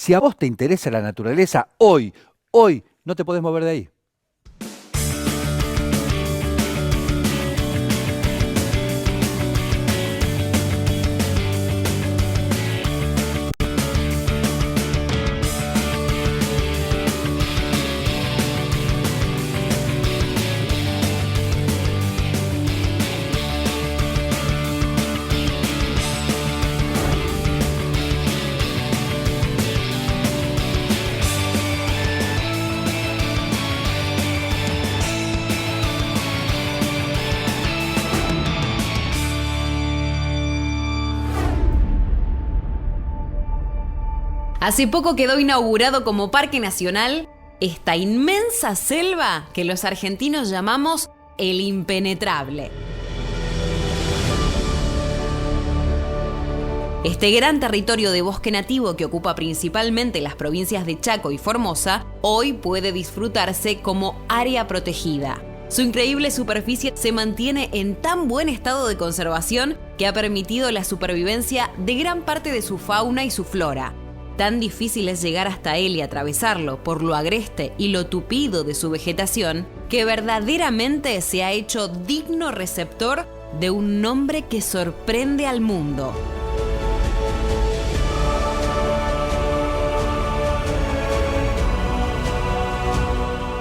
Si a vos te interesa la naturaleza, hoy, no te podés mover de ahí. Hace poco quedó inaugurado como Parque Nacional esta inmensa selva que los argentinos llamamos el Impenetrable. Este gran territorio de bosque nativo que ocupa principalmente las provincias de Chaco y Formosa, hoy puede disfrutarse como área protegida. Su increíble superficie se mantiene en tan buen estado de conservación que ha permitido la supervivencia de gran parte de su fauna y su flora. Tan difícil es llegar hasta él y atravesarlo por lo agreste y lo tupido de su vegetación, que verdaderamente se ha hecho digno receptor de un nombre que sorprende al mundo.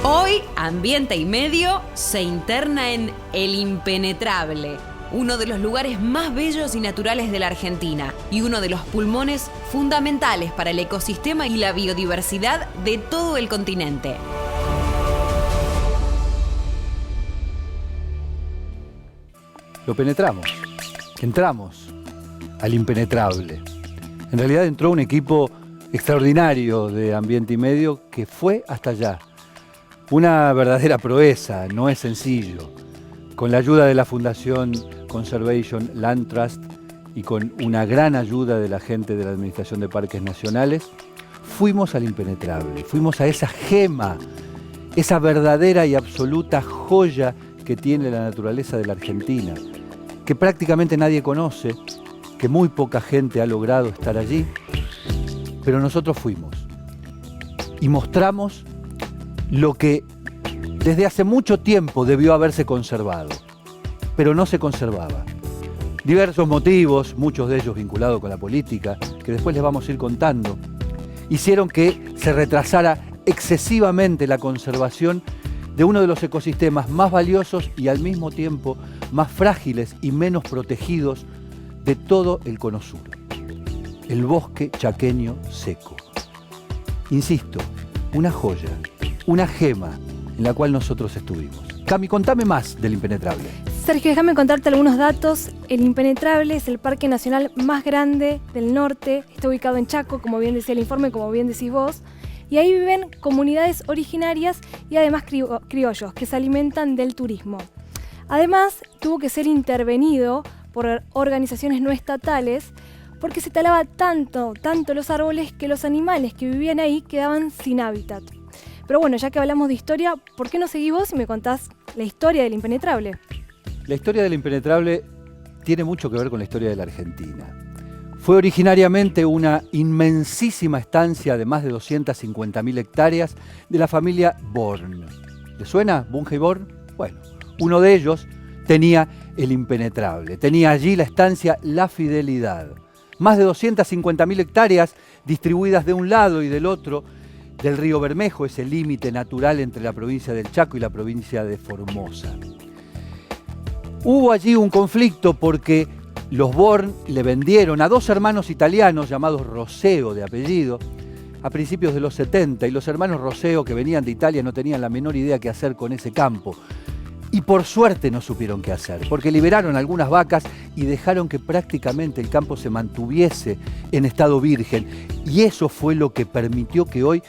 Hoy, Ambiente y Medio se interna en El Impenetrable, uno de los lugares más bellos y naturales de la Argentina y uno de los pulmones fundamentales para el ecosistema y la biodiversidad de todo el continente. Lo penetramos, entramos al Impenetrable. En realidad entró un equipo extraordinario de Ambiente y Medio que fue hasta allá. Una verdadera proeza, no es sencillo. Con la ayuda de la Fundación Conservation Land Trust y con una gran ayuda de la gente de la Administración de Parques Nacionales, fuimos al Impenetrable, fuimos a esa gema, esa verdadera y absoluta joya que tiene la naturaleza de la Argentina, que prácticamente nadie conoce, que muy poca gente ha logrado estar allí, pero nosotros fuimos y mostramos lo que desde hace mucho tiempo debió haberse conservado, pero no se conservaba. Diversos motivos, muchos de ellos vinculados con la política, que después les vamos a ir contando, hicieron que se retrasara excesivamente la conservación de uno de los ecosistemas más valiosos y al mismo tiempo más frágiles y menos protegidos de todo el Cono Sur, el bosque chaqueño seco. Insisto, una joya, una gema en la cual nosotros estuvimos. Cami, contame más del Impenetrable. Sergio, déjame contarte algunos datos. El Impenetrable es el parque nacional más grande del norte. Está ubicado en Chaco, como bien decía el informe, como bien decís vos. Y ahí viven comunidades originarias y además criollos que se alimentan del turismo. Además, tuvo que ser intervenido por organizaciones no estatales porque se talaba tanto los árboles que los animales que vivían ahí quedaban sin hábitat. Pero bueno, ya que hablamos de historia, ¿por qué no seguís vos y me contás la historia del Impenetrable? La historia del Impenetrable tiene mucho que ver con la historia de la Argentina. Fue originariamente una inmensísima estancia de más de 250.000 hectáreas de la familia Born. ¿Le suena Bunge y Born? Bueno, uno de ellos tenía el Impenetrable. Tenía allí la estancia La Fidelidad. Más de 250.000 hectáreas distribuidas de un lado y del otro del río Bermejo, ese límite natural entre la provincia del Chaco y la provincia de Formosa. Hubo allí un conflicto porque los Born le vendieron a dos hermanos italianos llamados Roseo de apellido a principios de los 70 y los hermanos Roseo que venían de Italia no tenían la menor idea qué hacer con ese campo. Y por suerte no supieron qué hacer, porque liberaron algunas vacas y dejaron que prácticamente el campo se mantuviese en estado virgen. Y eso fue lo que permitió que hoy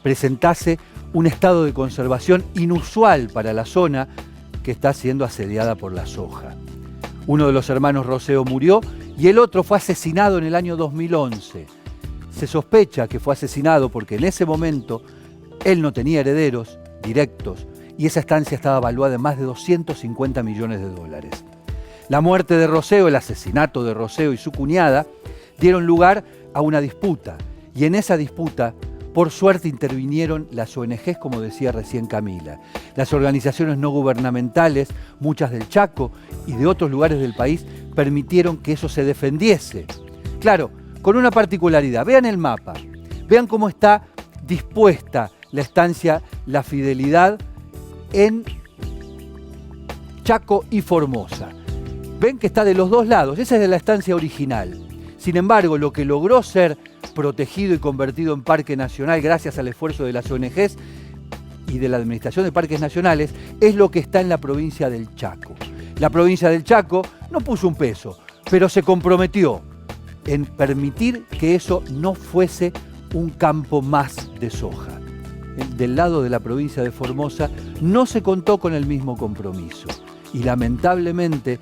presentase un estado de conservación inusual para la zona que está siendo asediada por la soja. Uno de los hermanos Roseo murió y el otro fue asesinado en el año 2011. Se sospecha que fue asesinado porque en ese momento él no tenía herederos directos y esa estancia estaba valuada en más de 250 millones de dólares. La muerte de Roseo, el asesinato de Roseo y su cuñada dieron lugar a una disputa Y en esa disputa, por suerte, intervinieron las ONGs, como decía recién Camila. Las organizaciones no gubernamentales, muchas del Chaco y de otros lugares del país, permitieron que eso se defendiese. Claro, con una particularidad. Vean el mapa, vean cómo está dispuesta la estancia La Fidelidad en Chaco y Formosa. Ven que está de los dos lados, esa es de la estancia original. Sin embargo, lo que logró ser protegido y convertido en parque nacional gracias al esfuerzo de las ONGs y de la Administración de Parques Nacionales es lo que está en la provincia del Chaco. La provincia del Chaco no puso un peso, pero se comprometió en permitir que eso no fuese un campo más de soja. Del lado de la provincia de Formosa no se contó con el mismo compromiso y lamentablemente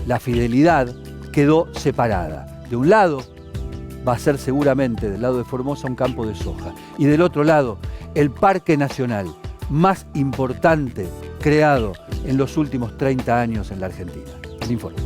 La Fidelidad quedó separada. De un lado va a ser seguramente del lado de Formosa un campo de soja y del otro lado el parque nacional más importante creado en los últimos 30 años en la Argentina. El informe.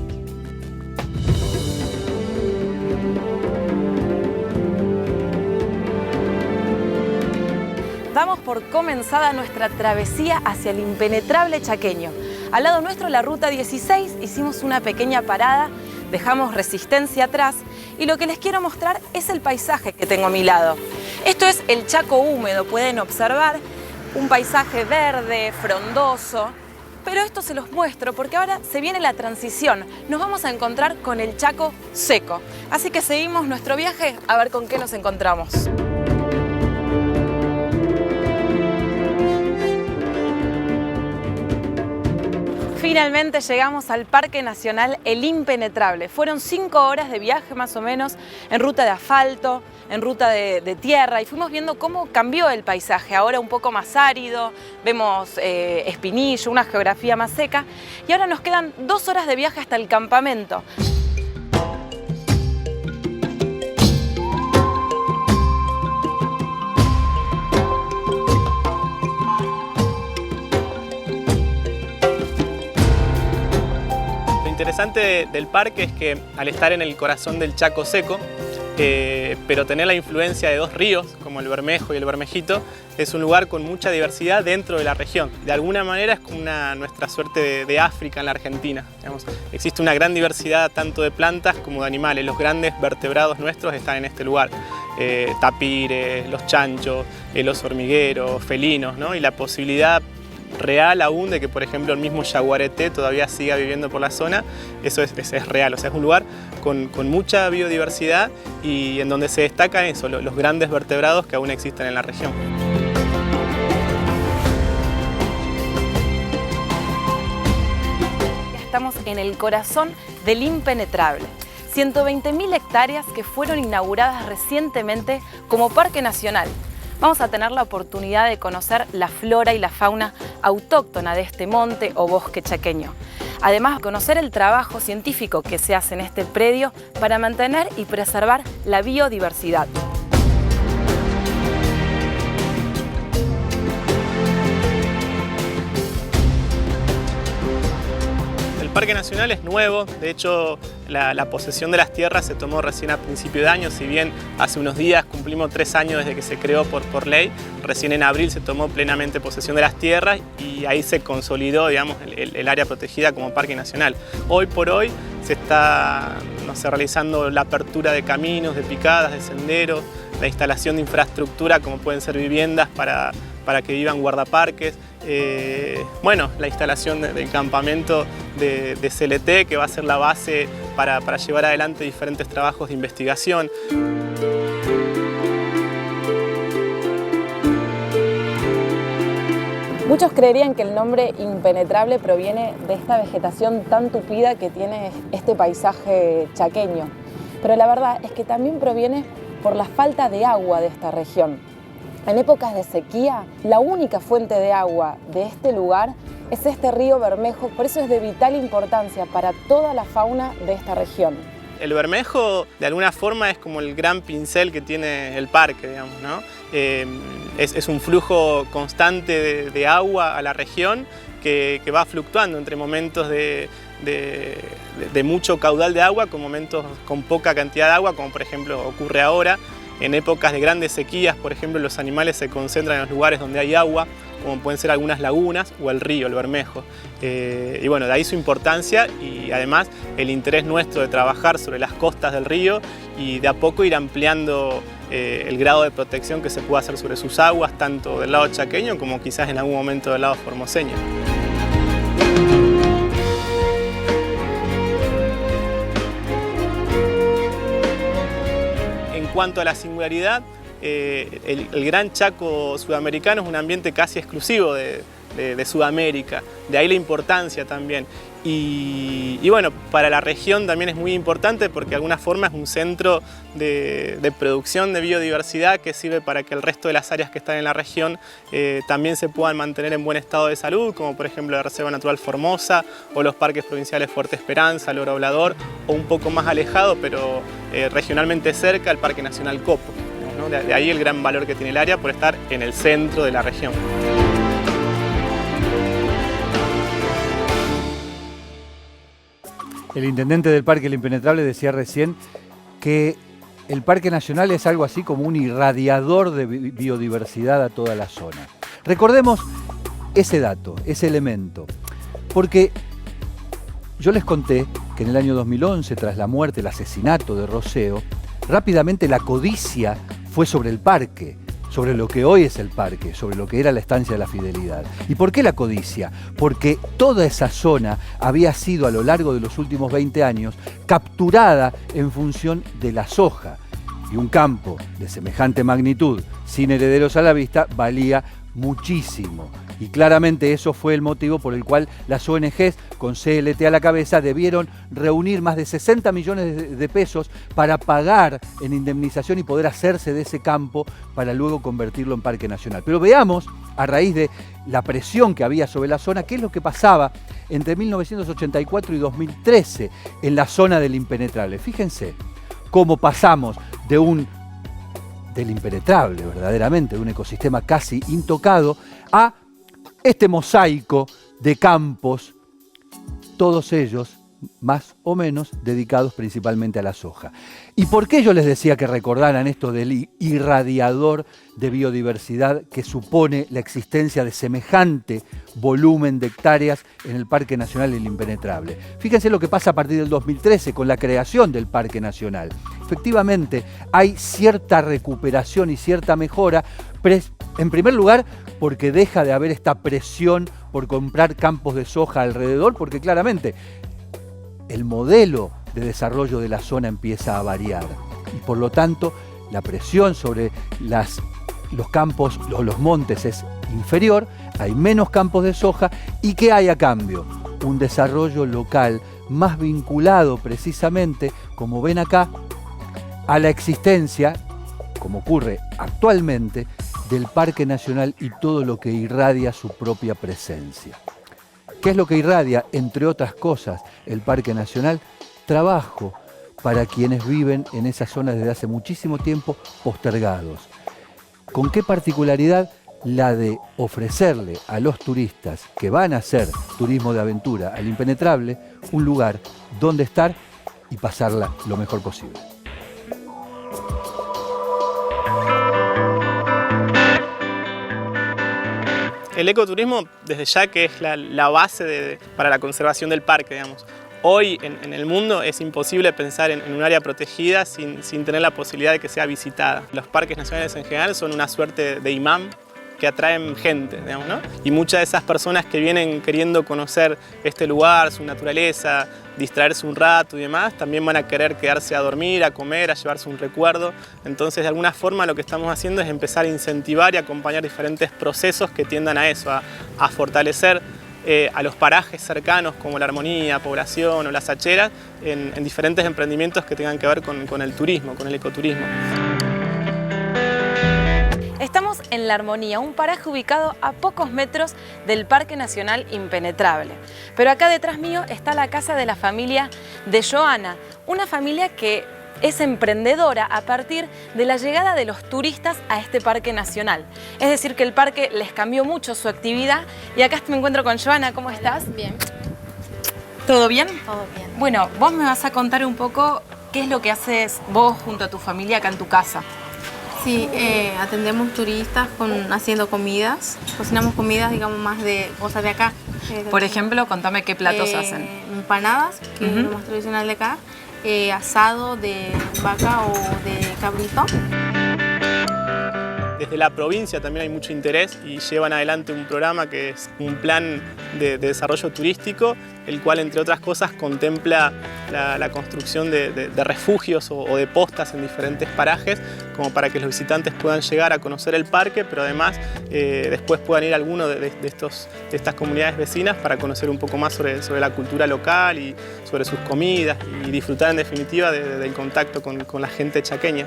Damos por comenzada nuestra travesía hacia el impenetrable chaqueño. Al lado nuestro, la ruta 16, hicimos una pequeña parada, dejamos Resistencia atrás y lo que les quiero mostrar es el paisaje que tengo a mi lado. Esto es el Chaco húmedo, pueden observar un paisaje verde, frondoso, pero esto se los muestro porque ahora se viene la transición. Nos vamos a encontrar con el Chaco seco. Así que seguimos nuestro viaje a ver con qué nos encontramos. Finalmente llegamos al Parque Nacional El Impenetrable. Fueron 5 horas de viaje más o menos, en ruta de asfalto, en ruta de tierra, y fuimos viendo cómo cambió el paisaje. Ahora un poco más árido, vemos espinillo, una geografía más seca, y ahora nos quedan 2 horas de viaje hasta el campamento. Lo interesante del parque es que al estar en el corazón del Chaco seco, pero tener la influencia de 2 ríos, como el Bermejo y el Bermejito, es un lugar con mucha diversidad dentro de la región. De alguna manera es como nuestra suerte de África en la Argentina. Digamos, existe una gran diversidad tanto de plantas como de animales. Los grandes vertebrados nuestros están en este lugar. Tapires, los chanchos, los hormigueros, felinos, ¿no? Y la posibilidad real aún de que, por ejemplo, el mismo yaguareté todavía siga viviendo por la zona, eso es real. O sea, es un lugar con mucha biodiversidad y en donde se destacan eso, los grandes vertebrados que aún existen en la región. Estamos en el corazón del Impenetrable. 120.000 hectáreas que fueron inauguradas recientemente como Parque Nacional. Vamos a tener la oportunidad de conocer la flora y la fauna autóctona de este monte o bosque chaqueño. Además, conocer el trabajo científico que se hace en este predio para mantener y preservar la biodiversidad. El Parque Nacional es nuevo, de hecho la posesión de las tierras se tomó recién a principio de año, si bien hace unos días cumplimos 3 años desde que se creó por ley, recién en abril se tomó plenamente posesión de las tierras y ahí se consolidó, digamos, el área protegida como Parque Nacional. Hoy por hoy se está realizando la apertura de caminos, de picadas, de senderos, la instalación de infraestructura como pueden ser viviendas para que vivan guardaparques. Bueno, la instalación del campamento de CLT, que va a ser la base para llevar adelante diferentes trabajos de investigación. Muchos creerían que el nombre Impenetrable proviene de esta vegetación tan tupida que tiene este paisaje chaqueño, pero la verdad es que también proviene por la falta de agua de esta región. En épocas de sequía, la única fuente de agua de este lugar es este río Bermejo, por eso es de vital importancia para toda la fauna de esta región. El Bermejo, de alguna forma, es como el gran pincel que tiene el parque, digamos, ¿no? Es un flujo constante de agua a la región que va fluctuando entre momentos de mucho caudal de agua con momentos con poca cantidad de agua, como por ejemplo ocurre ahora. en épocas de grandes sequías, por ejemplo, los animales se concentran en los lugares donde hay agua, como pueden ser algunas lagunas o el río, el Bermejo. Y bueno, de ahí su importancia y además el interés nuestro de trabajar sobre las costas del río y de a poco ir ampliando el grado de protección que se puede hacer sobre sus aguas, tanto del lado chaqueño como quizás en algún momento del lado formoseño. En cuanto a la singularidad, el Gran Chaco sudamericano es un ambiente casi exclusivo de Sudamérica, de ahí la importancia también. Y bueno, para la región también es muy importante porque de alguna forma es un centro de producción de biodiversidad que sirve para que el resto de las áreas que están en la región también se puedan mantener en buen estado de salud, como por ejemplo la Reserva Natural Formosa o los parques provinciales Fuerte Esperanza, Loro Hablador, o un poco más alejado, pero regionalmente cerca, el Parque Nacional Copo, ¿no? De ahí el gran valor que tiene el área por estar en el centro de la región. El intendente del Parque El Impenetrable decía recién que el Parque Nacional es algo así como un irradiador de biodiversidad a toda la zona. Recordemos ese dato, ese elemento, porque yo les conté que en el año 2011, tras la muerte, el asesinato de Roseo, rápidamente la codicia fue sobre el parque, sobre lo que hoy es el parque, sobre lo que era la Estancia de la Fidelidad. ¿Y por qué la codicia? Porque toda esa zona había sido a lo largo de los últimos 20 años capturada en función de la soja. Y un campo de semejante magnitud, sin herederos a la vista, valía muchísimo. Y claramente eso fue el motivo por el cual las ONGs, con CLT a la cabeza, debieron reunir más de 60 millones de pesos para pagar en indemnización y poder hacerse de ese campo para luego convertirlo en Parque Nacional. Pero veamos, a raíz de la presión que había sobre la zona, qué es lo que pasaba entre 1984 y 2013 en la zona del Impenetrable. Fíjense cómo pasamos del impenetrable, verdaderamente, de un ecosistema casi intocado, a este mosaico de campos, todos ellos más o menos dedicados principalmente a la soja. ¿Y por qué yo les decía que recordaran esto del irradiador de biodiversidad que supone la existencia de semejante volumen de hectáreas en el Parque Nacional El Impenetrable? Fíjense lo que pasa a partir del 2013 con la creación del Parque Nacional. Efectivamente, hay cierta recuperación y cierta mejora, en primer lugar, porque deja de haber esta presión por comprar campos de soja alrededor, porque claramente el modelo de desarrollo de la zona empieza a variar y por lo tanto la presión sobre los campos o los montes es inferior, hay menos campos de soja y ¿qué hay a cambio? Un desarrollo local más vinculado precisamente, como ven acá, a la existencia, como ocurre actualmente, del Parque Nacional y todo lo que irradia su propia presencia. ¿Qué es lo que irradia, entre otras cosas, el Parque Nacional? Trabajo para quienes viven en esa zona desde hace muchísimo tiempo postergados. ¿Con qué particularidad? La de ofrecerle a los turistas que van a hacer turismo de aventura al Impenetrable un lugar donde estar y pasarla lo mejor posible. El ecoturismo, desde ya que es la base para la conservación del parque, digamos. Hoy en el mundo es imposible pensar en un área protegida sin tener la posibilidad de que sea visitada. Los parques nacionales en general son una suerte de imán que atraen gente, digamos, ¿no? Y muchas de esas personas que vienen queriendo conocer este lugar, su naturaleza, distraerse un rato y demás, también van a querer quedarse a dormir, a comer, a llevarse un recuerdo. Entonces, de alguna forma, lo que estamos haciendo es empezar a incentivar y acompañar diferentes procesos que tiendan a eso, a fortalecer a los parajes cercanos como la Armonía, Población o las Hacheras en diferentes emprendimientos que tengan que ver con el turismo, con el ecoturismo. Estamos en La Armonía, un paraje ubicado a pocos metros del Parque Nacional Impenetrable. Pero acá detrás mío está la casa de la familia de Joana, una familia que es emprendedora a partir de la llegada de los turistas a este parque nacional. Es decir, que el parque les cambió mucho su actividad y acá me encuentro con Joana. ¿Cómo estás? Bien. ¿Todo bien? Todo bien. Bueno, vos me vas a contar un poco qué es lo que haces vos junto a tu familia acá en tu casa. Sí, atendemos turistas haciendo comidas, cocinamos comidas, digamos, más de cosas de acá. Por ejemplo, contame qué platos hacen. Empanadas, que es lo más tradicional de acá, asado de vaca o de cabrito. Desde la provincia también hay mucho interés y llevan adelante un programa que es un plan de desarrollo turístico, el cual, entre otras cosas, contempla la construcción de refugios o de postas en diferentes parajes, como para que los visitantes puedan llegar a conocer el parque, pero además después puedan ir a alguno de estas comunidades vecinas para conocer un poco más sobre la cultura local y sobre sus comidas y disfrutar en definitiva del contacto con la gente chaqueña.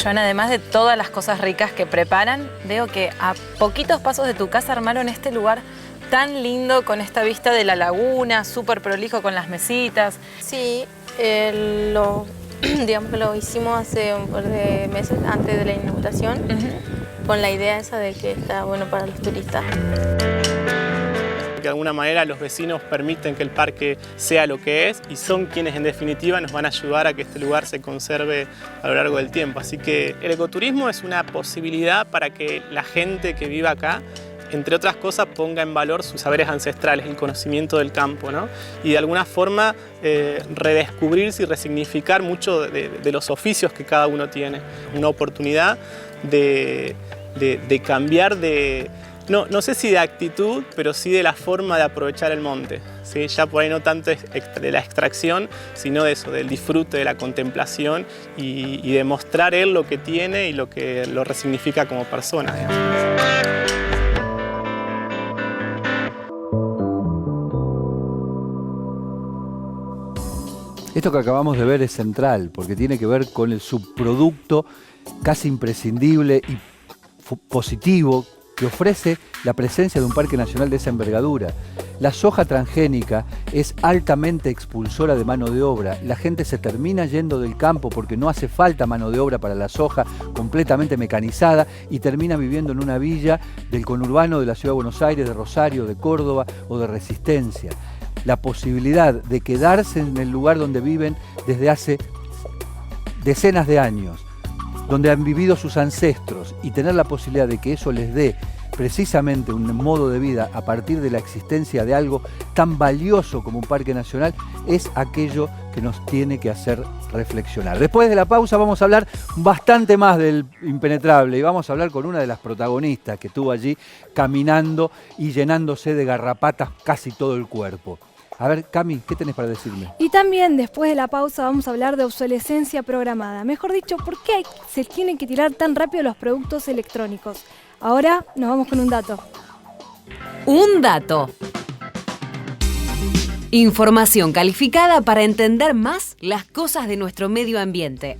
Joana, además de todas las cosas ricas que preparan, veo que a poquitos pasos de tu casa armaron este lugar tan lindo con esta vista de la laguna, súper prolijo con las mesitas. Sí, digamos que lo hicimos hace un par de meses antes de la inauguración, con la idea esa de que está bueno para los turistas. De alguna manera los vecinos permiten que el parque sea lo que es y son quienes en definitiva nos van a ayudar a que este lugar se conserve a lo largo del tiempo. Así que el ecoturismo es una posibilidad para que la gente que vive acá, entre otras cosas, ponga en valor sus saberes ancestrales, el conocimiento del campo, ¿no? Y de alguna forma redescubrirse y resignificar mucho de los oficios que cada uno tiene. Una oportunidad de cambiar no sé si de actitud, pero sí de la forma de aprovechar el monte, ¿sí? Ya por ahí no tanto de la extracción, sino de eso, del disfrute, de la contemplación y de mostrar él lo que tiene y lo que lo resignifica como persona, digamos. Esto que acabamos de ver es central, porque tiene que ver con el subproducto casi imprescindible y positivo que ofrece la presencia de un parque nacional de esa envergadura. La soja transgénica es altamente expulsora de mano de obra. La gente se termina yendo del campo porque no hace falta mano de obra para la soja completamente mecanizada y termina viviendo en una villa del conurbano de la Ciudad de Buenos Aires, de Rosario, de Córdoba o de Resistencia. La posibilidad de quedarse en el lugar donde viven desde hace decenas de años, donde han vivido sus ancestros, y tener la posibilidad de que eso les dé precisamente un modo de vida a partir de la existencia de algo tan valioso como un parque nacional, es aquello que nos tiene que hacer reflexionar. Después de la pausa vamos a hablar bastante más del impenetrable y vamos a hablar con una de las protagonistas que estuvo allí caminando y llenándose de garrapatas casi todo el cuerpo. A ver, Cami, ¿qué tenés para decirme? Y también después de la pausa vamos a hablar de obsolescencia programada. Mejor dicho, ¿por qué se tienen que tirar tan rápido los productos electrónicos? Ahora nos vamos con un dato. Un dato. Información calificada para entender más las cosas de nuestro medio ambiente.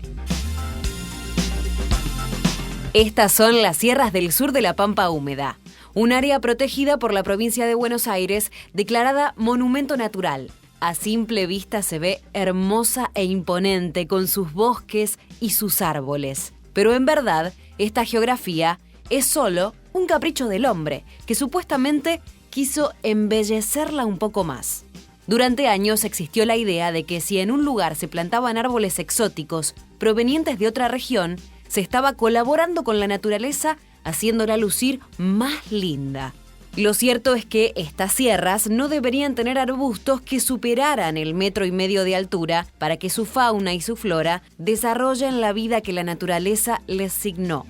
Estas son las sierras del sur de la Pampa Húmeda, un área protegida por la provincia de Buenos Aires, declarada monumento natural. A simple vista se ve hermosa e imponente con sus bosques y sus árboles. Pero en verdad, esta geografía es solo un capricho del hombre, que supuestamente quiso embellecerla un poco más. Durante años existió la idea de que si en un lugar se plantaban árboles exóticos provenientes de otra región, se estaba colaborando con la naturaleza, haciéndola lucir más linda. Lo cierto es que estas sierras no deberían tener arbustos que superaran el 1,5 metros de altura para que su fauna y su flora desarrollen la vida que la naturaleza les signó.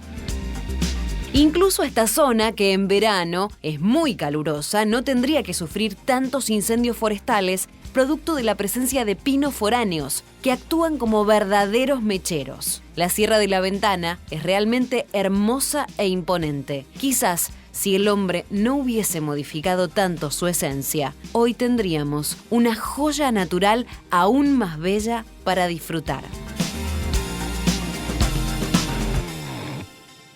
Incluso esta zona, que en verano es muy calurosa, no tendría que sufrir tantos incendios forestales producto de la presencia de pinos foráneos, que actúan como verdaderos mecheros. La Sierra de la Ventana es realmente hermosa e imponente. Quizás, si el hombre no hubiese modificado tanto su esencia, hoy tendríamos una joya natural aún más bella para disfrutar.